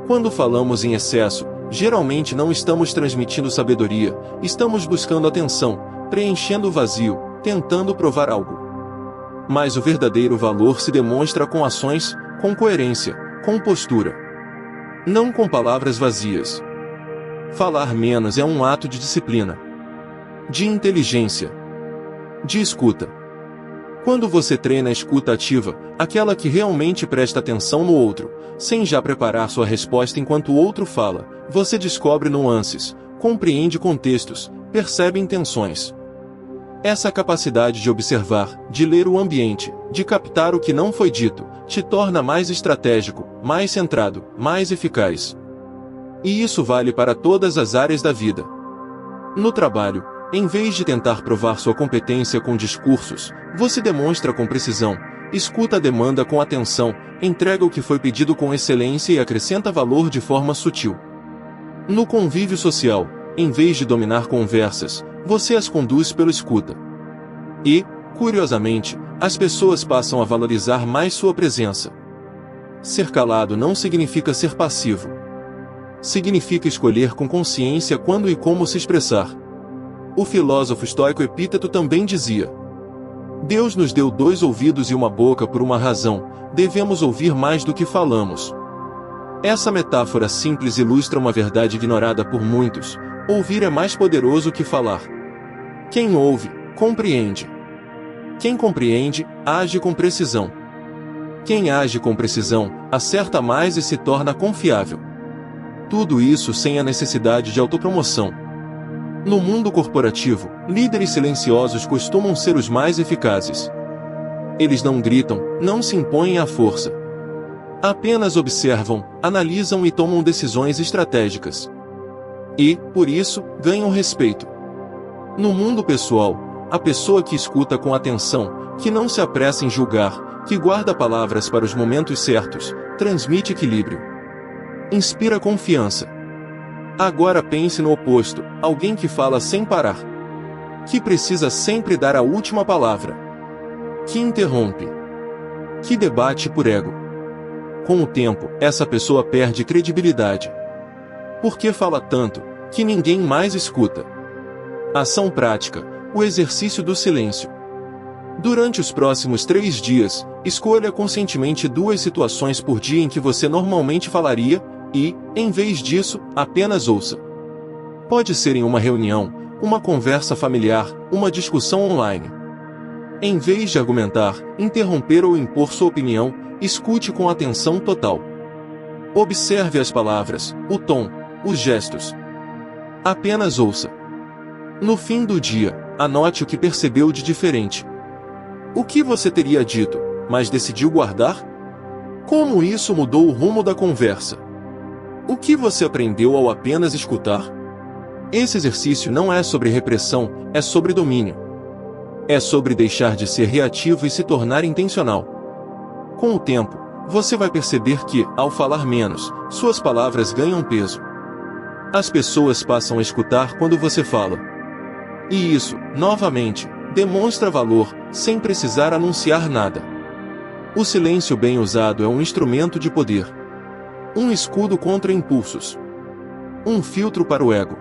Quando falamos em excesso, geralmente não estamos transmitindo sabedoria, estamos buscando atenção, preenchendo o vazio, tentando provar algo. Mas o verdadeiro valor se demonstra com ações, com coerência, com postura. Não com palavras vazias. Falar menos é um ato de disciplina, de inteligência, de escuta. Quando você treina a escuta ativa, aquela que realmente presta atenção no outro, sem já preparar sua resposta enquanto o outro fala, você descobre nuances, compreende contextos, percebe intenções. Essa capacidade de observar, de ler o ambiente, de captar o que não foi dito, te torna mais estratégico, mais centrado, mais eficaz. E isso vale para todas as áreas da vida. No trabalho, Em vez de tentar provar sua competência com discursos, você demonstra com precisão, escuta a demanda com atenção, entrega o que foi pedido com excelência e acrescenta valor de forma sutil. No convívio social, em vez de dominar conversas, você as conduz pela escuta. E, curiosamente, as pessoas passam a valorizar mais sua presença. Ser calado não significa ser passivo. Significa escolher com consciência quando e como se expressar. O filósofo estoico Epíteto também dizia: Deus nos deu 2 ouvidos e uma boca por uma razão, devemos ouvir mais do que falamos. Essa metáfora simples ilustra uma verdade ignorada por muitos: ouvir é mais poderoso que falar. Quem ouve, compreende. Quem compreende, age com precisão. Quem age com precisão, acerta mais e se torna confiável. Tudo isso sem a necessidade de autopromoção. No mundo corporativo, líderes silenciosos costumam ser os mais eficazes. Eles não gritam, não se impõem à força. Apenas observam, analisam e tomam decisões estratégicas. E, por isso, ganham respeito. No mundo pessoal, a pessoa que escuta com atenção, que não se apressa em julgar, que guarda palavras para os momentos certos, transmite equilíbrio. Inspira confiança. Agora pense no oposto, alguém que fala sem parar. Que precisa sempre dar a última palavra. Que interrompe. Que debate por ego. Com o tempo, essa pessoa perde credibilidade. Porque fala tanto, que ninguém mais escuta. Ação prática, o exercício do silêncio. Durante os próximos 3 dias, escolha conscientemente 2 situações por dia em que você normalmente falaria, e, em vez disso, apenas ouça. Pode ser em uma reunião, uma conversa familiar, uma discussão online. Em vez de argumentar, interromper ou impor sua opinião, escute com atenção total. Observe as palavras, o tom, os gestos. Apenas ouça. No fim do dia, anote o que percebeu de diferente. O que você teria dito, mas decidiu guardar? Como isso mudou o rumo da conversa? O que você aprendeu ao apenas escutar? Esse exercício não é sobre repressão, é sobre domínio. É sobre deixar de ser reativo e se tornar intencional. Com o tempo, você vai perceber que, ao falar menos, suas palavras ganham peso. As pessoas passam a escutar quando você fala. E isso, novamente, demonstra valor, sem precisar anunciar nada. O silêncio bem usado é um instrumento de poder. Um escudo contra impulsos. Um filtro para o ego.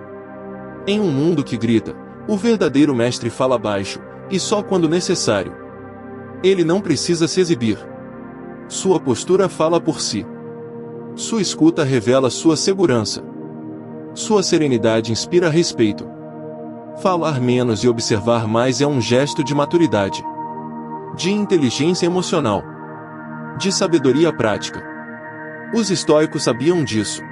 Em um mundo que grita, o verdadeiro mestre fala baixo, e só quando necessário. Ele não precisa se exibir. Sua postura fala por si. Sua escuta revela sua segurança. Sua serenidade inspira respeito. Falar menos e observar mais é um gesto de maturidade. De inteligência emocional. De sabedoria prática. Os estoicos sabiam disso.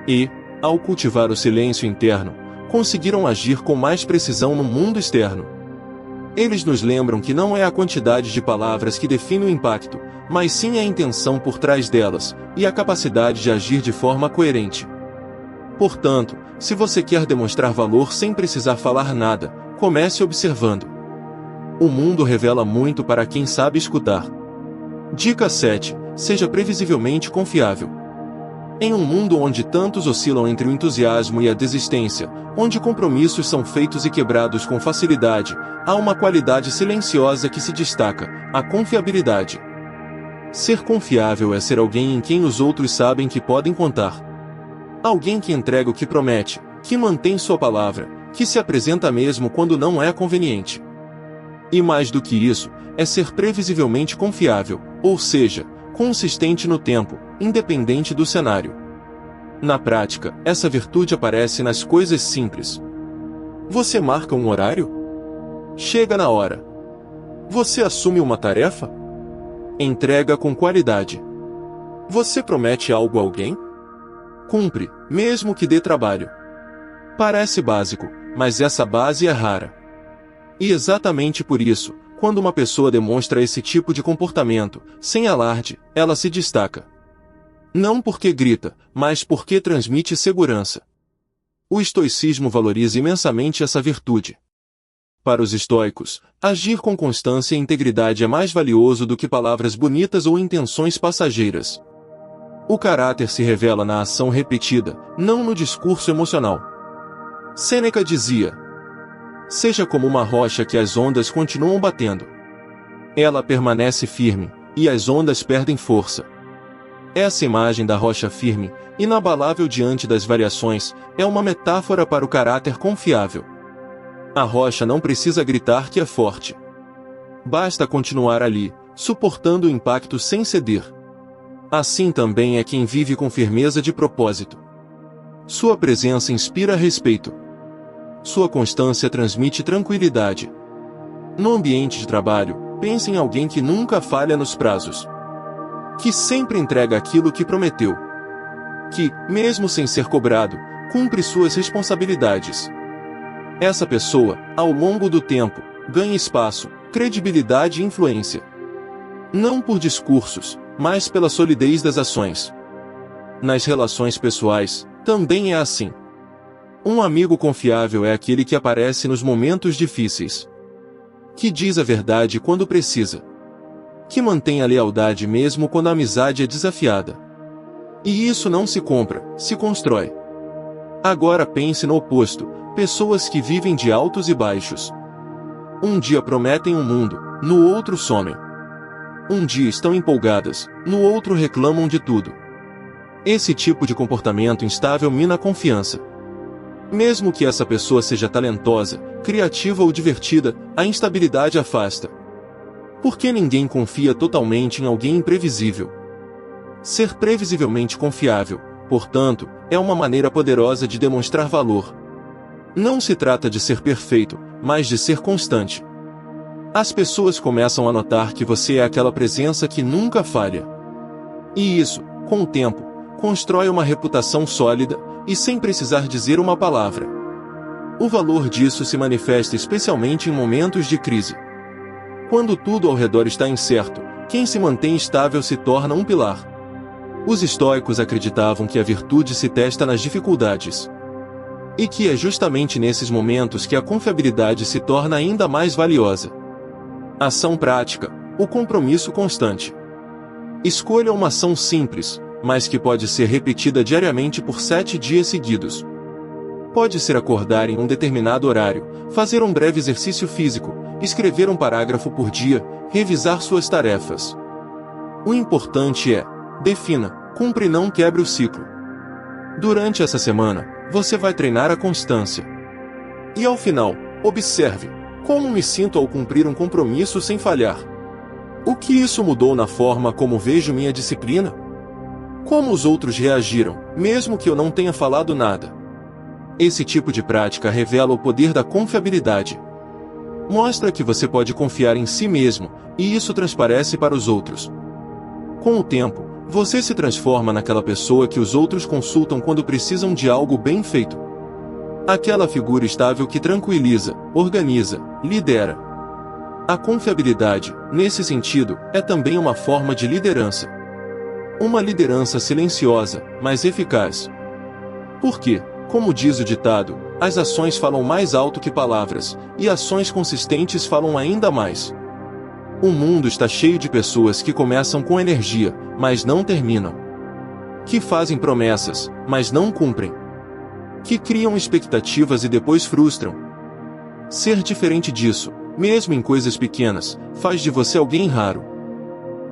E, ao cultivar o silêncio interno, conseguiram agir com mais precisão no mundo externo. Eles nos lembram que não é a quantidade de palavras que define o impacto, mas sim a intenção por trás delas, e a capacidade de agir de forma coerente. Portanto, se você quer demonstrar valor sem precisar falar nada, comece observando. O mundo revela muito para quem sabe escutar. Dica 7. Seja previsivelmente confiável. Em um mundo onde tantos oscilam entre o entusiasmo e a desistência, onde compromissos são feitos e quebrados com facilidade, há uma qualidade silenciosa que se destaca: a confiabilidade. Ser confiável é ser alguém em quem os outros sabem que podem contar. Alguém que entrega o que promete, que mantém sua palavra, que se apresenta mesmo quando não é conveniente. E mais do que isso, é ser previsivelmente confiável, ou seja, consistente no tempo, independente do cenário. Na prática, essa virtude aparece nas coisas simples. Você marca um horário? Chega na hora. Você assume uma tarefa? Entrega com qualidade. Você promete algo a alguém? Cumpre, mesmo que dê trabalho. Parece básico, mas essa base é rara. E exatamente por isso, quando uma pessoa demonstra esse tipo de comportamento, sem alarde, ela se destaca. Não porque grita, mas porque transmite segurança. O estoicismo valoriza imensamente essa virtude. Para os estoicos, agir com constância e integridade é mais valioso do que palavras bonitas ou intenções passageiras. O caráter se revela na ação repetida, não no discurso emocional. Sêneca dizia: seja como uma rocha que as ondas continuam batendo. Ela permanece firme, e as ondas perdem força. Essa imagem da rocha firme, inabalável diante das variações, é uma metáfora para o caráter confiável. A rocha não precisa gritar que é forte. Basta continuar ali, suportando o impacto sem ceder. Assim também é quem vive com firmeza de propósito. Sua presença inspira respeito. Sua constância transmite tranquilidade. No ambiente de trabalho, pense em alguém que nunca falha nos prazos. Que sempre entrega aquilo que prometeu. Que, mesmo sem ser cobrado, cumpre suas responsabilidades. Essa pessoa, ao longo do tempo, ganha espaço, credibilidade e influência. Não por discursos, mas pela solidez das ações. Nas relações pessoais, também é assim. Um amigo confiável é aquele que aparece nos momentos difíceis. Que diz a verdade quando precisa. Que mantém a lealdade mesmo quando a amizade é desafiada. E isso não se compra, se constrói. Agora pense no oposto, pessoas que vivem de altos e baixos. Um dia prometem um mundo, no outro somem. Um dia estão empolgadas, no outro reclamam de tudo. Esse tipo de comportamento instável mina a confiança. Mesmo que essa pessoa seja talentosa, criativa ou divertida, a instabilidade afasta. Porque ninguém confia totalmente em alguém imprevisível. Ser previsivelmente confiável, portanto, é uma maneira poderosa de demonstrar valor. Não se trata de ser perfeito, mas de ser constante. As pessoas começam a notar que você é aquela presença que nunca falha. E isso, com o tempo, constrói uma reputação sólida, e sem precisar dizer uma palavra. O valor disso se manifesta especialmente em momentos de crise. Quando tudo ao redor está incerto, quem se mantém estável se torna um pilar. Os estoicos acreditavam que a virtude se testa nas dificuldades. E que é justamente nesses momentos que a confiabilidade se torna ainda mais valiosa. Ação prática, o compromisso constante. Escolha uma ação simples, mas que pode ser repetida diariamente por 7 dias seguidos. Pode ser acordar em um determinado horário, fazer um breve exercício físico, escrever um parágrafo por dia, revisar suas tarefas. O importante é: defina, cumpra e não quebre o ciclo. Durante essa semana, você vai treinar a constância. E ao final, observe: como me sinto ao cumprir um compromisso sem falhar? O que isso mudou na forma como vejo minha disciplina? Como os outros reagiram, mesmo que eu não tenha falado nada? Esse tipo de prática revela o poder da confiabilidade. Mostra que você pode confiar em si mesmo, e isso transparece para os outros. Com o tempo, você se transforma naquela pessoa que os outros consultam quando precisam de algo bem feito. Aquela figura estável que tranquiliza, organiza, lidera. A confiabilidade, nesse sentido, é também uma forma de liderança. Uma liderança silenciosa, mas eficaz. Porque, como diz o ditado, as ações falam mais alto que palavras, e ações consistentes falam ainda mais. O mundo está cheio de pessoas que começam com energia, mas não terminam. Que fazem promessas, mas não cumprem. Que criam expectativas e depois frustram. Ser diferente disso, mesmo em coisas pequenas, faz de você alguém raro.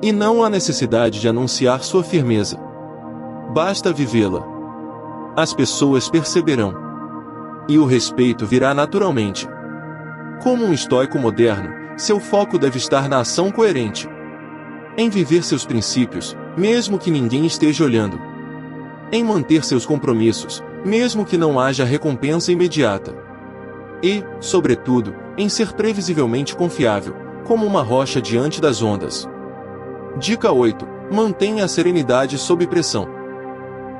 E não há necessidade de anunciar sua firmeza. Basta vivê-la. As pessoas perceberão. E o respeito virá naturalmente. Como um estoico moderno, seu foco deve estar na ação coerente. Em viver seus princípios, mesmo que ninguém esteja olhando. Em manter seus compromissos, mesmo que não haja recompensa imediata. E, sobretudo, em ser previsivelmente confiável, como uma rocha diante das ondas. Dica 8. Mantenha a serenidade sob pressão.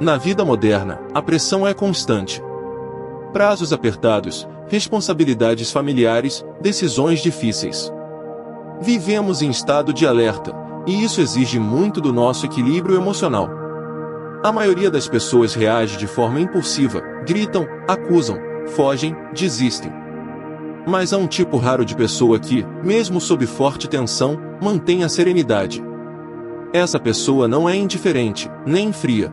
Na vida moderna, a pressão é constante. Prazos apertados, responsabilidades familiares, decisões difíceis. Vivemos em estado de alerta, e isso exige muito do nosso equilíbrio emocional. A maioria das pessoas reage de forma impulsiva, gritam, acusam, fogem, desistem. Mas há um tipo raro de pessoa que, mesmo sob forte tensão, mantém a serenidade. Essa pessoa não é indiferente, nem fria.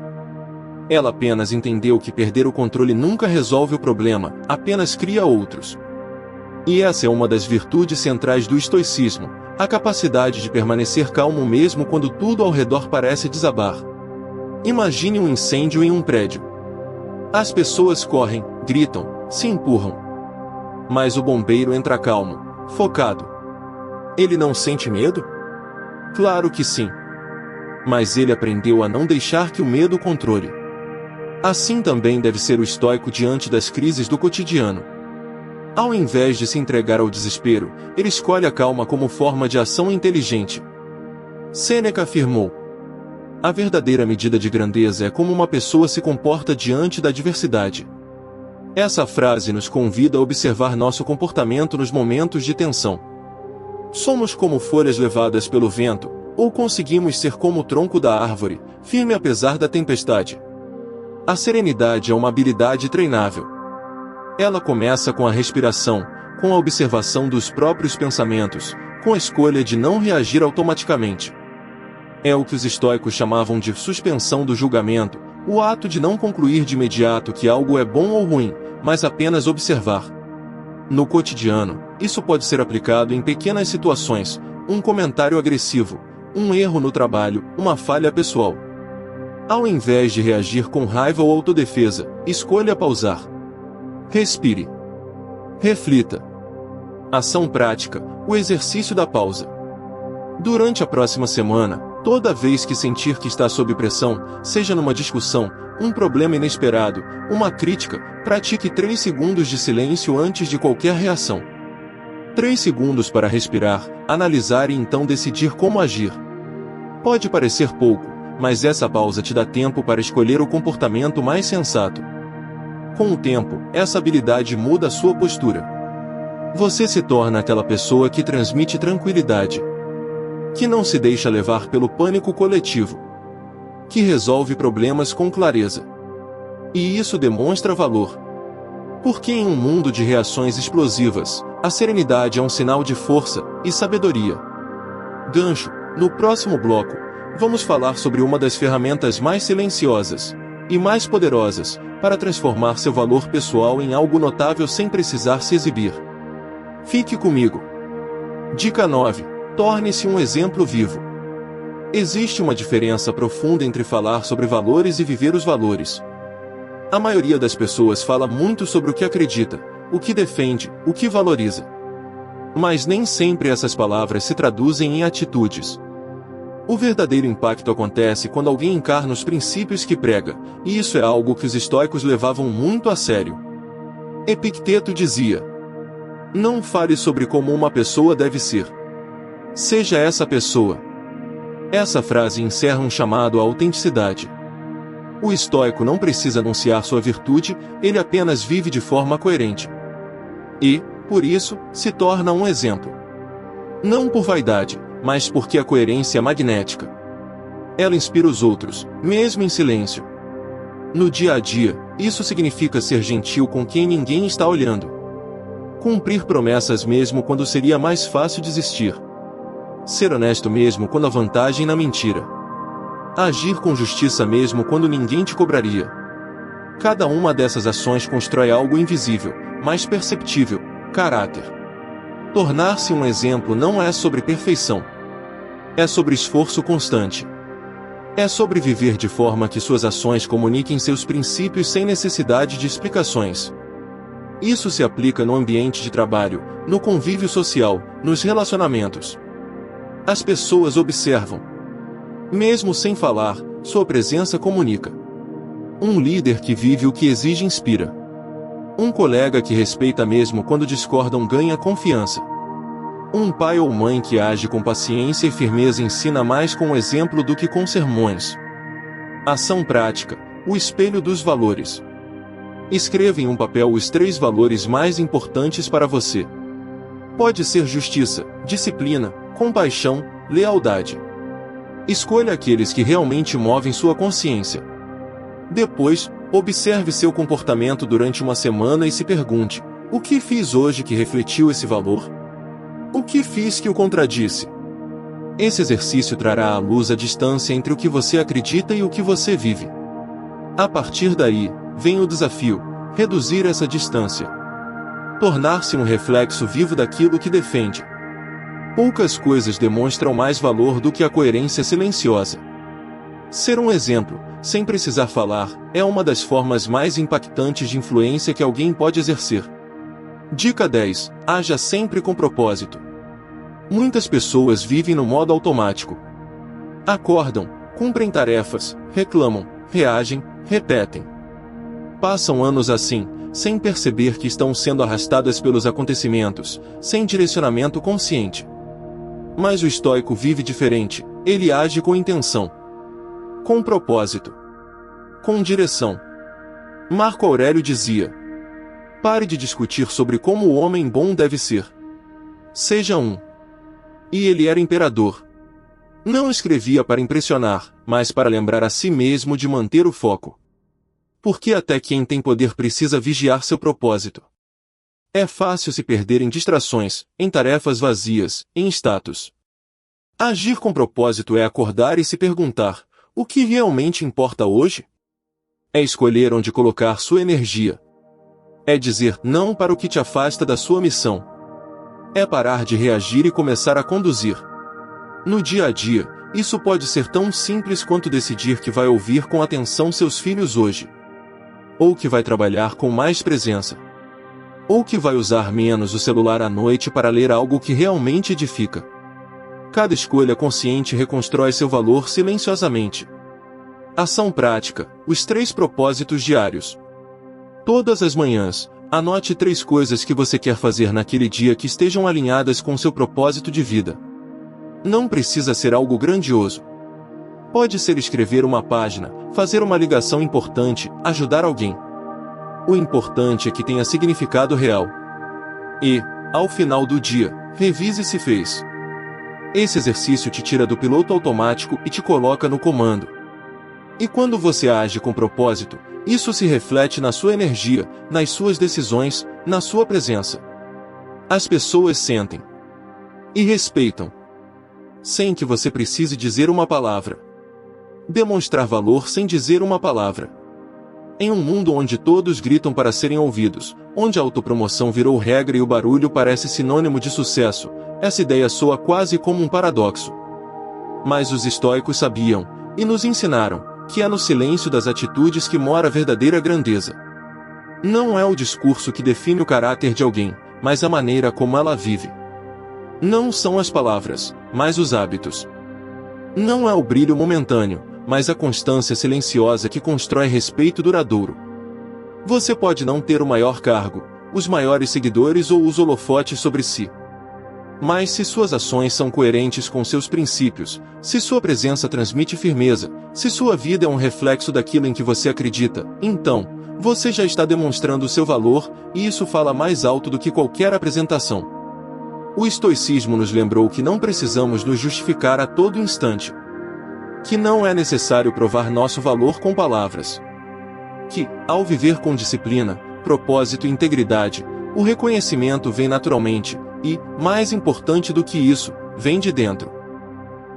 Ela apenas entendeu que perder o controle nunca resolve o problema, apenas cria outros. E essa é uma das virtudes centrais do estoicismo, a capacidade de permanecer calmo mesmo quando tudo ao redor parece desabar. Imagine um incêndio em um prédio. As pessoas correm, gritam, se empurram. Mas o bombeiro entra calmo, focado. Ele não sente medo? Claro que sim. Mas ele aprendeu a não deixar que o medo o controle. Assim também deve ser o estoico diante das crises do cotidiano. Ao invés de se entregar ao desespero, ele escolhe a calma como forma de ação inteligente. Sêneca afirmou: a verdadeira medida de grandeza é como uma pessoa se comporta diante da adversidade. Essa frase nos convida a observar nosso comportamento nos momentos de tensão. Somos como folhas levadas pelo vento, ou conseguimos ser como o tronco da árvore, firme apesar da tempestade. A serenidade é uma habilidade treinável. Ela começa com a respiração, com a observação dos próprios pensamentos, com a escolha de não reagir automaticamente. É o que os estoicos chamavam de suspensão do julgamento, o ato de não concluir de imediato que algo é bom ou ruim, mas apenas observar. No cotidiano, isso pode ser aplicado em pequenas situações, um comentário agressivo, um erro no trabalho, uma falha pessoal. Ao invés de reagir com raiva ou autodefesa, escolha pausar. Respire. Reflita. Ação prática, o exercício da pausa. Durante a próxima semana, toda vez que sentir que está sob pressão, seja numa discussão, um problema inesperado, uma crítica, pratique 3 segundos de silêncio antes de qualquer reação. 3 segundos para respirar, analisar e então decidir como agir. Pode parecer pouco, mas essa pausa te dá tempo para escolher o comportamento mais sensato. Com o tempo, essa habilidade muda a sua postura. Você se torna aquela pessoa que transmite tranquilidade, que não se deixa levar pelo pânico coletivo, que resolve problemas com clareza. E isso demonstra valor. Porque em um mundo de reações explosivas, a serenidade é um sinal de força e sabedoria. Gancho. No próximo bloco, vamos falar sobre uma das ferramentas mais silenciosas e mais poderosas para transformar seu valor pessoal em algo notável sem precisar se exibir. Fique comigo. Dica 9. Torne-se um exemplo vivo. Existe uma diferença profunda entre falar sobre valores e viver os valores. A maioria das pessoas fala muito sobre o que acredita, o que defende, o que valoriza. Mas nem sempre essas palavras se traduzem em atitudes. O verdadeiro impacto acontece quando alguém encarna os princípios que prega, e isso é algo que os estoicos levavam muito a sério. Epicteto dizia: não fale sobre como uma pessoa deve ser. Seja essa pessoa. Essa frase encerra um chamado à autenticidade. O estoico não precisa anunciar sua virtude, ele apenas vive de forma coerente. E, por isso, se torna um exemplo. Não por vaidade, mas porque a coerência é magnética. Ela inspira os outros, mesmo em silêncio. No dia a dia, isso significa ser gentil com quem ninguém está olhando. Cumprir promessas mesmo quando seria mais fácil desistir. Ser honesto mesmo quando há vantagem na mentira. Agir com justiça mesmo quando ninguém te cobraria. Cada uma dessas ações constrói algo invisível, mas perceptível: caráter. Tornar-se um exemplo não é sobre perfeição. É sobre esforço constante. É sobre viver de forma que suas ações comuniquem seus princípios sem necessidade de explicações. Isso se aplica no ambiente de trabalho, no convívio social, nos relacionamentos. As pessoas observam. Mesmo sem falar, sua presença comunica. Um líder que vive o que exige inspira. Um colega que respeita mesmo quando discordam ganha confiança. Um pai ou mãe que age com paciência e firmeza ensina mais com o exemplo do que com sermões. Ação prática, o espelho dos valores. Escreva em um papel os 3 valores mais importantes para você. Pode ser justiça, disciplina, compaixão, lealdade. Escolha aqueles que realmente movem sua consciência. Depois, observe seu comportamento durante uma semana e se pergunte: o que fiz hoje que refletiu esse valor? O que fiz que o contradisse? Esse exercício trará à luz a distância entre o que você acredita e o que você vive. A partir daí, vem o desafio: reduzir essa distância. Tornar-se um reflexo vivo daquilo que defende. Poucas coisas demonstram mais valor do que a coerência silenciosa. Ser um exemplo, sem precisar falar, é uma das formas mais impactantes de influência que alguém pode exercer. Dica 10. Haja sempre com propósito. Muitas pessoas vivem no modo automático. Acordam, cumprem tarefas, reclamam, reagem, repetem. Passam anos assim, sem perceber que estão sendo arrastadas pelos acontecimentos, sem direcionamento consciente. Mas o estoico vive diferente, ele age com intenção. Com propósito. Com direção. Marco Aurélio dizia: pare de discutir sobre como o homem bom deve ser. Seja um. E ele era imperador. Não escrevia para impressionar, mas para lembrar a si mesmo de manter o foco. Porque até quem tem poder precisa vigiar seu propósito. É fácil se perder em distrações, em tarefas vazias, em status. Agir com propósito é acordar e se perguntar: o que realmente importa hoje? É escolher onde colocar sua energia. É dizer não para o que te afasta da sua missão. É parar de reagir e começar a conduzir. No dia a dia, isso pode ser tão simples quanto decidir que vai ouvir com atenção seus filhos hoje. Ou que vai trabalhar com mais presença. Ou que vai usar menos o celular à noite para ler algo que realmente edifica. Cada escolha consciente reconstrói seu valor silenciosamente. Ação prática: os 3 propósitos diários. Todas as manhãs, anote 3 coisas que você quer fazer naquele dia que estejam alinhadas com seu propósito de vida. Não precisa ser algo grandioso. Pode ser escrever uma página, fazer uma ligação importante, ajudar alguém. O importante é que tenha significado real. E, ao final do dia, revise se fez. Esse exercício te tira do piloto automático e te coloca no comando. E quando você age com propósito, isso se reflete na sua energia, nas suas decisões, na sua presença. As pessoas sentem e respeitam, sem que você precise dizer uma palavra. Demonstrar valor sem dizer uma palavra. Em um mundo onde todos gritam para serem ouvidos, onde a autopromoção virou regra e o barulho parece sinônimo de sucesso, essa ideia soa quase como um paradoxo. Mas os estoicos sabiam, e nos ensinaram, que é no silêncio das atitudes que mora a verdadeira grandeza. Não é o discurso que define o caráter de alguém, mas a maneira como ela vive. Não são as palavras, mas os hábitos. Não é o brilho momentâneo, mas a constância silenciosa que constrói respeito duradouro. Você pode não ter o maior cargo, os maiores seguidores ou os holofotes sobre si. Mas se suas ações são coerentes com seus princípios, se sua presença transmite firmeza, se sua vida é um reflexo daquilo em que você acredita, então, você já está demonstrando o seu valor, e isso fala mais alto do que qualquer apresentação. O estoicismo nos lembrou que não precisamos nos justificar a todo instante. Que não é necessário provar nosso valor com palavras. Que, ao viver com disciplina, propósito e integridade, o reconhecimento vem naturalmente, e, mais importante do que isso, vem de dentro.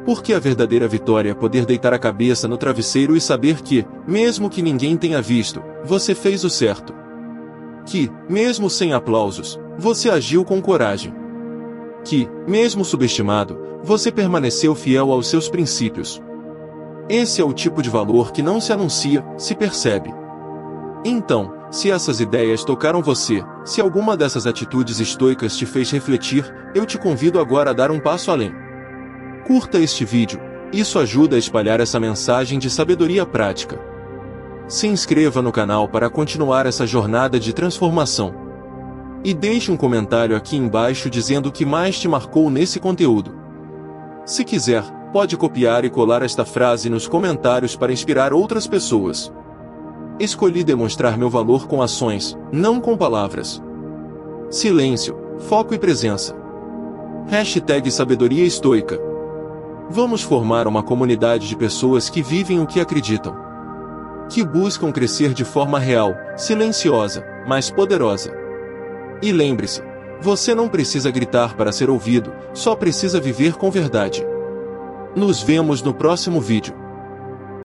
Porque a verdadeira vitória é poder deitar a cabeça no travesseiro e saber que, mesmo que ninguém tenha visto, você fez o certo. Que, mesmo sem aplausos, você agiu com coragem. Que, mesmo subestimado, você permaneceu fiel aos seus princípios. Esse é o tipo de valor que não se anuncia, se percebe. Então, se essas ideias tocaram você, se alguma dessas atitudes estoicas te fez refletir, eu te convido agora a dar um passo além. Curta este vídeo, isso ajuda a espalhar essa mensagem de sabedoria prática. Se inscreva no canal para continuar essa jornada de transformação. E deixe um comentário aqui embaixo dizendo o que mais te marcou nesse conteúdo. Se quiser, pode copiar e colar esta frase nos comentários para inspirar outras pessoas. Escolhi demonstrar meu valor com ações, não com palavras. Silêncio, foco e presença. Hashtag Sabedoria Estoica. Vamos formar uma comunidade de pessoas que vivem o que acreditam. que buscam crescer de forma real, silenciosa, mas poderosa. E lembre-se, você não precisa gritar para ser ouvido, só precisa viver com verdade. Nos vemos no próximo vídeo.